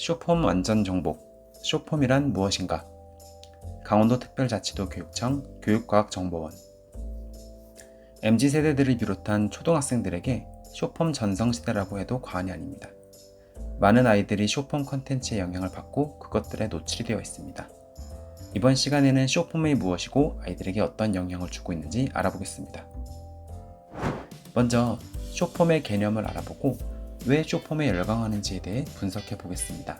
쇼폼 완전 정복, 쇼폼이란 무엇인가? 강원도특별자치도 교육청 교육과학정보원. MZ세대들을 비롯한 초등학생들에게 쇼폼 전성시대라고 해도 과언이 아닙니다. 많은 아이들이 쇼폼 컨텐츠의 영향을 받고 그것들에 노출이 되어 있습니다. 이번 시간에는 쇼폼이 무엇이고 아이들에게 어떤 영향을 주고 있는지 알아보겠습니다. 먼저 쇼폼의 개념을 알아보고 왜 쇼폼에 열광하는지에 대해 분석해 보겠습니다.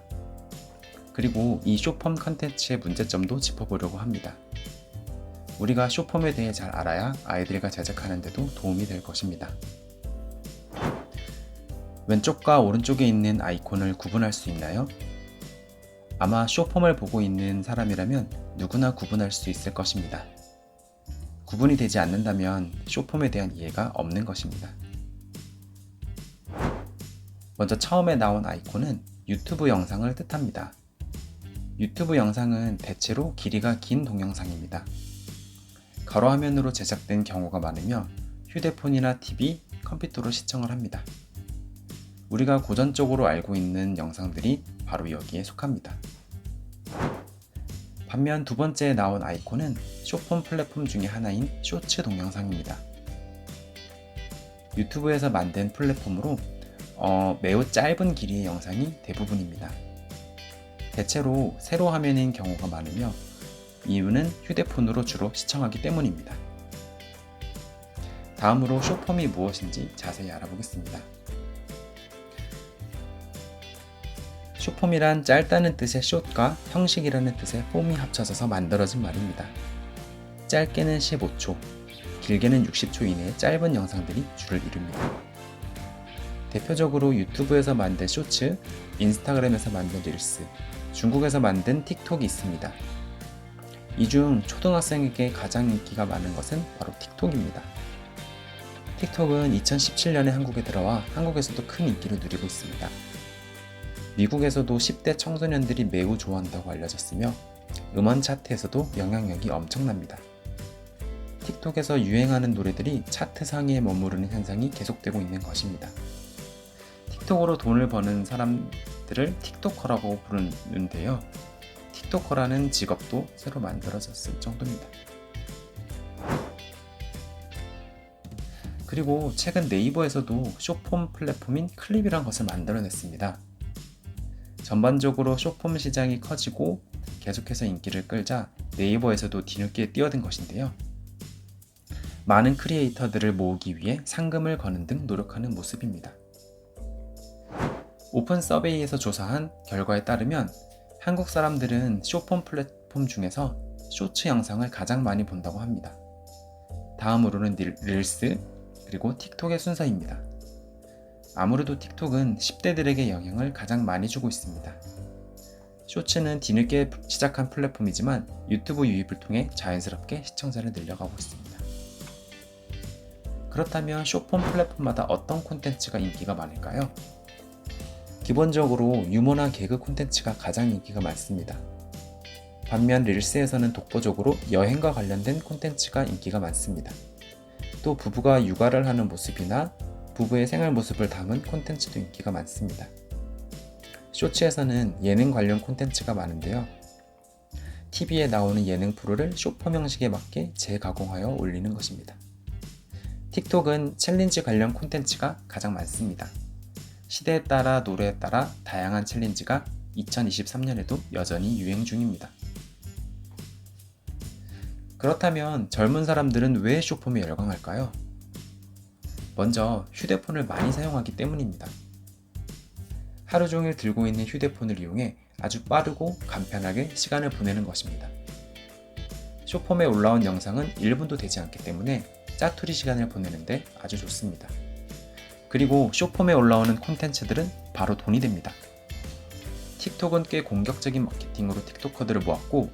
그리고 이 쇼폼 컨텐츠의 문제점도 짚어보려고 합니다. 우리가 쇼폼에 대해 잘 알아야 아이들과 제작하는 데도 도움이 될 것입니다. 왼쪽과 오른쪽에 있는 아이콘을 구분할 수 있나요? 아마 쇼폼을 보고 있는 사람이라면 누구나 구분할 수 있을 것입니다. 구분이 되지 않는다면 쇼폼에 대한 이해가 없는 것입니다. 먼저 처음에 나온 아이콘은 유튜브 영상을 뜻합니다. 유튜브 영상은 대체로 길이가 긴 동영상입니다. 가로화면으로 제작된 경우가 많으며 휴대폰이나 TV, 컴퓨터로 시청을 합니다. 우리가 고전적으로 알고 있는 영상들이 바로 여기에 속합니다. 반면 두 번째에 나온 아이콘은 쇼폼 플랫폼 중에 하나인 쇼츠 동영상입니다. 유튜브에서 만든 플랫폼으로 매우 짧은 길이의 영상이 대부분입니다. 대체로 세로 화면인 경우가 많으며 이유는 휴대폰으로 주로 시청하기 때문입니다. 다음으로 쇼폼이 무엇인지 자세히 알아보겠습니다. 쇼폼이란 짧다는 뜻의 숏과 형식이라는 뜻의 폼이 합쳐져서 만들어진 말입니다. 짧게는 15초, 길게는 60초 이내의 짧은 영상들이 주를 이룹니다. 대표적으로 유튜브에서 만든 쇼츠, 인스타그램에서 만든 릴스, 중국에서 만든 틱톡이 있습니다. 이 중 초등학생에게 가장 인기가 많은 것은 바로 틱톡입니다. 틱톡은 2017년에 한국에 들어와 한국에서도 큰 인기를 누리고 있습니다. 미국에서도 10대 청소년들이 매우 좋아한다고 알려졌으며 음원 차트에서도 영향력이 엄청납니다. 틱톡에서 유행하는 노래들이 차트 상위에 머무르는 현상이 계속되고 있는 것입니다. 틱톡으로 돈을 버는 사람들을 틱토커라고 부르는데요. 틱토커라는 직업도 새로 만들어졌을 정도입니다. 그리고 최근 네이버에서도 쇼폼 플랫폼인 클립이란 것을 만들어냈습니다. 전반적으로 쇼폼 시장이 커지고 계속해서 인기를 끌자 네이버에서도 뒤늦게 뛰어든 것인데요. 많은 크리에이터들을 모으기 위해 상금을 거는 등 노력하는 모습입니다. 오픈 서베이에서 조사한 결과에 따르면 한국 사람들은 쇼폼 플랫폼 중에서 쇼츠 영상을 가장 많이 본다고 합니다. 다음으로는 릴스, 그리고 틱톡의 순서입니다. 아무래도 틱톡은 10대들에게 영향을 가장 많이 주고 있습니다. 쇼츠는 뒤늦게 시작한 플랫폼이지만 유튜브 유입을 통해 자연스럽게 시청자를 늘려가고 있습니다. 그렇다면 쇼폼 플랫폼마다 어떤 콘텐츠가 인기가 많을까요? 기본적으로 유머나 개그 콘텐츠가 가장 인기가 많습니다. 반면 릴스에서는 독보적으로 여행과 관련된 콘텐츠가 인기가 많습니다. 또 부부가 육아를 하는 모습이나 부부의 생활 모습을 담은 콘텐츠도 인기가 많습니다. 쇼츠에서는 예능 관련 콘텐츠가 많은데요. TV에 나오는 예능 프로를 쇼폼 형식에 맞게 재가공하여 올리는 것입니다. 틱톡은 챌린지 관련 콘텐츠가 가장 많습니다. 시대에 따라 노래에 따라 다양한 챌린지가 2023년에도 여전히 유행 중입니다. 그렇다면 젊은 사람들은 왜 쇼폼에 열광할까요? 먼저 휴대폰을 많이 사용하기 때문입니다. 하루 종일 들고 있는 휴대폰을 이용해 아주 빠르고 간편하게 시간을 보내는 것입니다. 쇼폼에 올라온 영상은 1분도 되지 않기 때문에 짜투리 시간을 보내는데 아주 좋습니다. 그리고 쇼폼에 올라오는 콘텐츠들은 바로 돈이 됩니다. 틱톡은 꽤 공격적인 마케팅으로 틱토커들을 모았고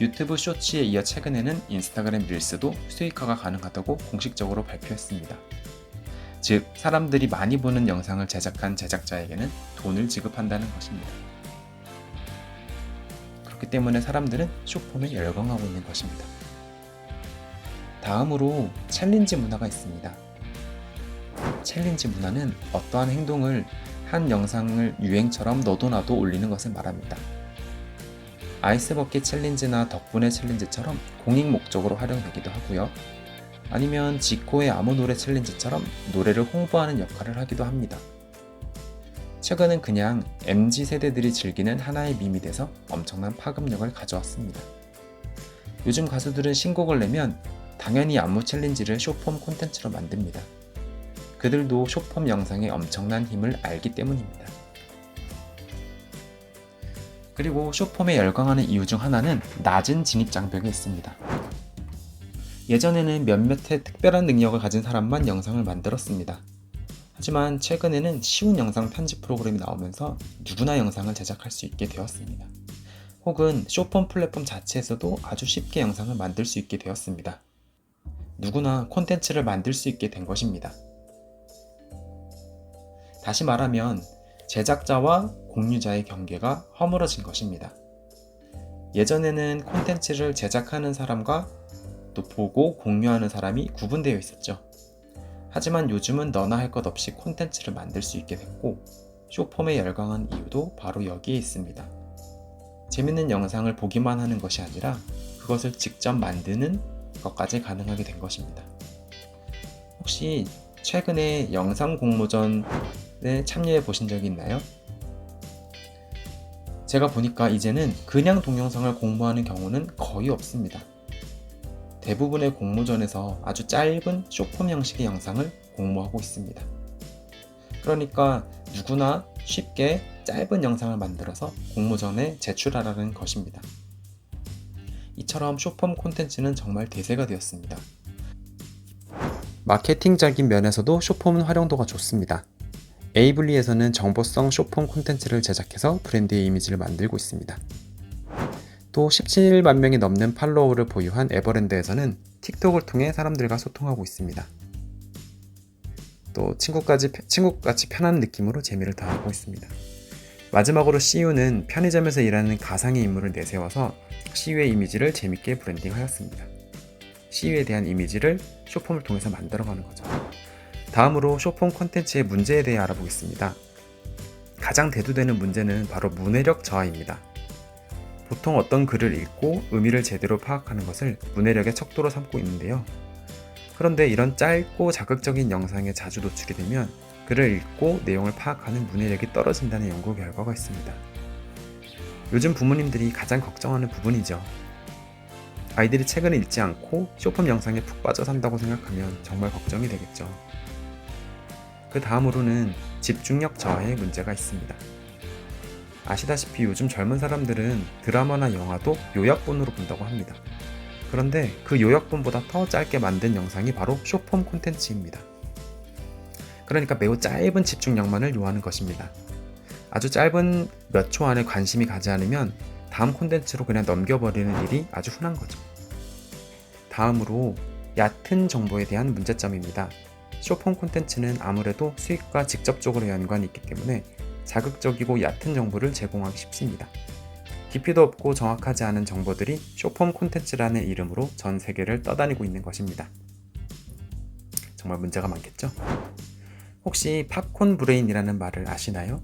유튜브 쇼츠에 이어 최근에는 인스타그램 릴스도 수익화가 가능하다고 공식적으로 발표했습니다. 즉, 사람들이 많이 보는 영상을 제작한 제작자에게는 돈을 지급한다는 것입니다. 그렇기 때문에 사람들은 쇼폼에 열광하고 있는 것입니다. 다음으로 챌린지 문화가 있습니다. 챌린지 문화는 어떠한 행동을 한 영상을 유행처럼 너도 나도 올리는 것을 말합니다. 아이스버킷 챌린지나 덕분에 챌린지처럼 공익 목적으로 활용되기도 하고요. 아니면 지코의 아무 노래 챌린지처럼 노래를 홍보하는 역할을 하기도 합니다. 최근은 그냥 MZ세대들이 즐기는 하나의 밈이 돼서 엄청난 파급력을 가져왔습니다. 요즘 가수들은 신곡을 내면 당연히 안무 챌린지를 숏폼 콘텐츠로 만듭니다. 그들도 숏폼 영상의 엄청난 힘을 알기 때문입니다. 그리고 숏폼에 열광하는 이유 중 하나는 낮은 진입 장벽이 있습니다. 예전에는 몇몇의 특별한 능력을 가진 사람만 영상을 만들었습니다. 하지만 최근에는 쉬운 영상 편집 프로그램이 나오면서 누구나 영상을 제작할 수 있게 되었습니다. 혹은 숏폼 플랫폼 자체에서도 아주 쉽게 영상을 만들 수 있게 되었습니다. 누구나 콘텐츠를 만들 수 있게 된 것입니다. 다시 말하면 제작자와 공유자의 경계가 허물어진 것입니다. 예전에는 콘텐츠를 제작하는 사람과 또 보고 공유하는 사람이 구분되어 있었죠. 하지만 요즘은 너나 할 것 없이 콘텐츠를 만들 수 있게 됐고 숏폼에 열광한 이유도 바로 여기에 있습니다. 재밌는 영상을 보기만 하는 것이 아니라 그것을 직접 만드는 것까지 가능하게 된 것입니다. 혹시 최근에 영상 공모전에 참여해 보신 적이 있나요? 제가 보니까 이제는 그냥 동영상을 공모하는 경우는 거의 없습니다. 대부분의 공모전에서 아주 짧은 숏폼 형식의 영상을 공모하고 있습니다. 그러니까 누구나 쉽게 짧은 영상을 만들어서 공모전에 제출하라는 것입니다. 이처럼 숏폼 콘텐츠는 정말 대세가 되었습니다. 마케팅적인 면에서도 숏폼은 활용도가 좋습니다. 에이블리에서는 정보성 숏폼 콘텐츠를 제작해서 브랜드의 이미지를 만들고 있습니다. 또 17만 명이 넘는 팔로워를 보유한 에버랜드에서는 틱톡을 통해 사람들과 소통하고 있습니다. 또 친구같이 편한 느낌으로 재미를 더하고 있습니다. 마지막으로 CU는 편의점에서 일하는 가상의 인물을 내세워서 CU의 이미지를 재밌게 브랜딩하였습니다. CU에 대한 이미지를 숏폼을 통해서 만들어가는 거죠. 다음으로 숏폼 콘텐츠의 문제에 대해 알아보겠습니다. 가장 대두되는 문제는 바로 문해력 저하입니다. 보통 어떤 글을 읽고 의미를 제대로 파악하는 것을 문해력의 척도로 삼고 있는데요. 그런데 이런 짧고 자극적인 영상에 자주 노출이 되면 글을 읽고 내용을 파악하는 문해력이 떨어진다는 연구 결과가 있습니다. 요즘 부모님들이 가장 걱정하는 부분이죠. 아이들이 책을 읽지 않고 숏폼 영상에 푹 빠져 산다고 생각하면 정말 걱정이 되겠죠. 그 다음으로는 집중력 저하의 문제가 있습니다. 아시다시피 요즘 젊은 사람들은 드라마나 영화도 요약본으로 본다고 합니다. 그런데 그 요약본보다 더 짧게 만든 영상이 바로 숏폼 콘텐츠입니다. 그러니까 매우 짧은 집중력만을 요하는 것입니다. 아주 짧은 몇 초 안에 관심이 가지 않으면 다음 콘텐츠로 그냥 넘겨버리는 일이 아주 흔한 거죠. 다음으로 얕은 정보에 대한 문제점입니다. 숏폼 콘텐츠는 아무래도 수익과 직접적으로 연관이 있기 때문에 자극적이고 얕은 정보를 제공하기 쉽습니다. 깊이도 없고 정확하지 않은 정보들이 숏폼 콘텐츠라는 이름으로 전 세계를 떠다니고 있는 것입니다. 정말 문제가 많겠죠? 혹시 팝콘 브레인이라는 말을 아시나요?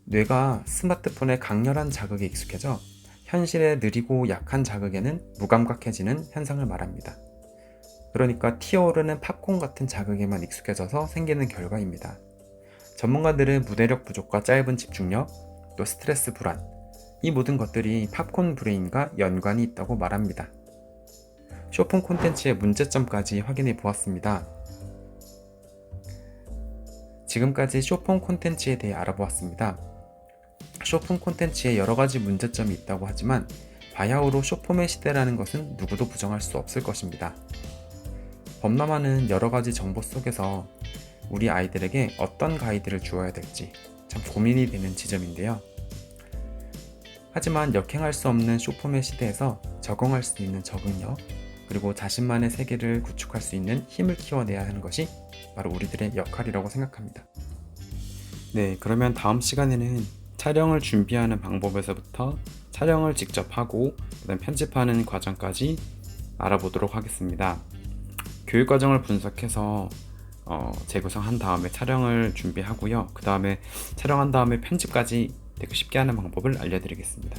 뇌가 스마트폰의 강렬한 자극에 익숙해져 현실의 느리고 약한 자극에는 무감각해지는 현상을 말합니다. 그러니까 튀어오르는 팝콘 같은 자극에만 익숙해져서 생기는 결과입니다. 전문가들은 문해력 부족과 짧은 집중력, 또 스트레스 불안, 이 모든 것들이 팝콘 브레인과 연관이 있다고 말합니다. 숏폼 콘텐츠의 문제점까지 확인해 보았습니다. 지금까지 숏폼 콘텐츠에 대해 알아보았습니다. 숏폼 콘텐츠에 여러가지 문제점이 있다고 하지만 바야흐로 숏폼의 시대라는 것은 누구도 부정할 수 없을 것입니다. 범람하는 여러가지 정보 속에서 우리 아이들에게 어떤 가이드를 주어야 될지 참 고민이 되는 지점인데요. 하지만 역행할 수 없는 숏폼의 시대에서 적응할 수 있는 적응력, 그리고 자신만의 세계를 구축할 수 있는 힘을 키워내야 하는 것이 바로 우리들의 역할이라고 생각합니다. 네, 그러면 다음 시간에는 촬영을 준비하는 방법에서부터 촬영을 직접 하고 그다음 편집하는 과정까지 알아보도록 하겠습니다. 교육 과정을 분석해서 재구성한 다음에 촬영을 준비하고요. 그 다음에 촬영한 다음에 편집까지 되게 쉽게 하는 방법을 알려드리겠습니다.